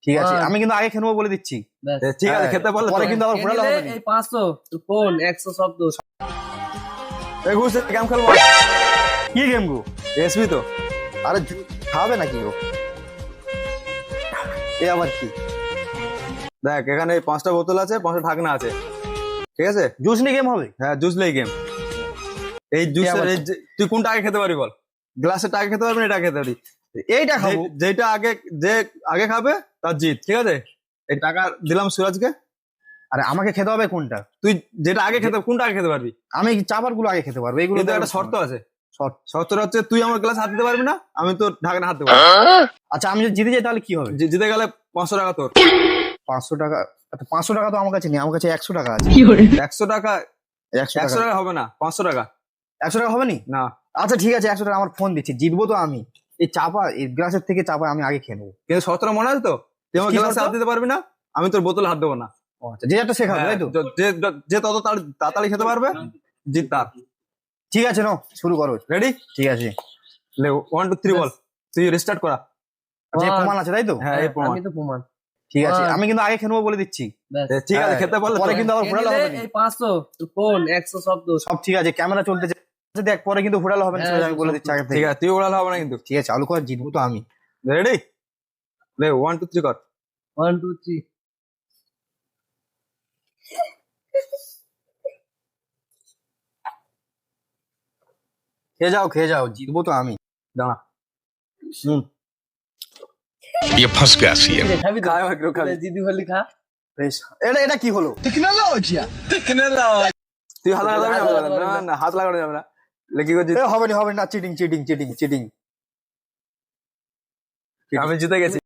ঠিক আছে, আমি কিন্তু আগে খেয়ে নেবো বলে দিচ্ছি। ঠিক আছে, খেতে পারলে পরে কিন্তু আবার ঘোরালে হবে না। এই 500 কোন 100 শব্দ গেম খেলবো। কি গেম গো? এসবি তো। আরে খাবে নাকি গো? এ আবার কি? দেখ এখানে 5টা বোতল আছে, 5টা ঢাকনা আছে, ঠিক আছে? জুস নিয়ে গেম হবে? হ্যাঁ, জুসলেই গেম। এই জুসের আবার তুই কোনটা আগে খেতে পারবি বল? গ্লাসের আগে খেতে পারবি না এটা খেতে পারবি? এইটা খাবো। যেটা আগে খাবে তার জিত, ঠিক আছে? এই টাকা দিলাম সুরাজকে। আরে আমাকে খেতে হবে কোনটা? তুই যেটা আগে খেতে, কোনটা আগে খেতে পারবি? আমি চাপার গুলো আগে খেতে পারবো, এইগুলো কিন্তু তো একটা শর্ত আছে। শর্ত। শর্তটা হচ্ছে তুই আমার গ্লাস হাত দিতে পারবি না, আমি তোর ঢাকনা হাত দেবো। আচ্ছা, আমি যদি জিতে যাই তাহলে কি হবে? জিতে গেলে 500 টাকা তোর। 500 টাকা? আচ্ছা, 500 টাকা তো আমার কাছে নেই, আমার কাছে 100 টাকা আছে। 100 টাকা? 100 100 টাকা টাকা হবে না, 500 টাকা। 100 টাকা হবে নি? না, আচ্ছা ঠিক আছে, 100 টাকা আমার ফোন দিচ্ছি, জিতবো তো আমি। এই চাপা, এই গ্লাসের থেকে চাপা আমি আগে খেয়ে নেবো। কিন্তু শর্তটা মনে আছে তো? তুই আমার কি গ্লাসে শর্ত? হাত দিতে পারবি না, আমি তোর বোতলে হাত দেবো না। ও আচ্ছা, যে একটা শেখাবো তাই তো? যে তত তাড়াতাড়ি খেতে পারবে জিত তার। ঠিক আছে, নাও শুরু করো। রেডি? ঠিক আছে। 1 2 3 বল। তুই রেস্টার্ট করা। আচ্ছা, এই প্রমাণ আছে তাই তো? হ্যাঁ, এই প্রমাণ। আমি তো প্রমাণ ঠিক আছে, হ্যাঁ। আমি কিন্তু আগে খেয়ে নেবো বলে দিচ্ছি। ঠিক আছে, হ্যাঁ, খেতে পারলে পরে তো। কিন্তু আবার ঘোরালে হবে না। এই 500 কোন 100 শব্দ সব ঠিক আছে, ক্যামেরা চলতেছে। আচ্ছা, দেখ পরে কিন্তু ঘোরালে হবে না, হ্যাঁ, আমি বলে দিচ্ছি আগে ঠিক থেকে। আছে, তুই ওড়ালে হবে না কিন্তু। ঠিক আছে, চালু কর, জিতবো তো আমি। রেডি? 1 2 3 কর। 1 2 3 খেয়ে যাও, জিতবো তো আমি। দাঁড়া। ये फंस गया सीएम। খাবি তো খাও একটু, খাবি। দিদি বলি খা বেশ, এটা কি হলো? তুই হাত লাগাতে যাবে না, না হাত লাগানো যাবে না। কি করছিস? হবে না, চিটিং। আমি জিতে গেছি।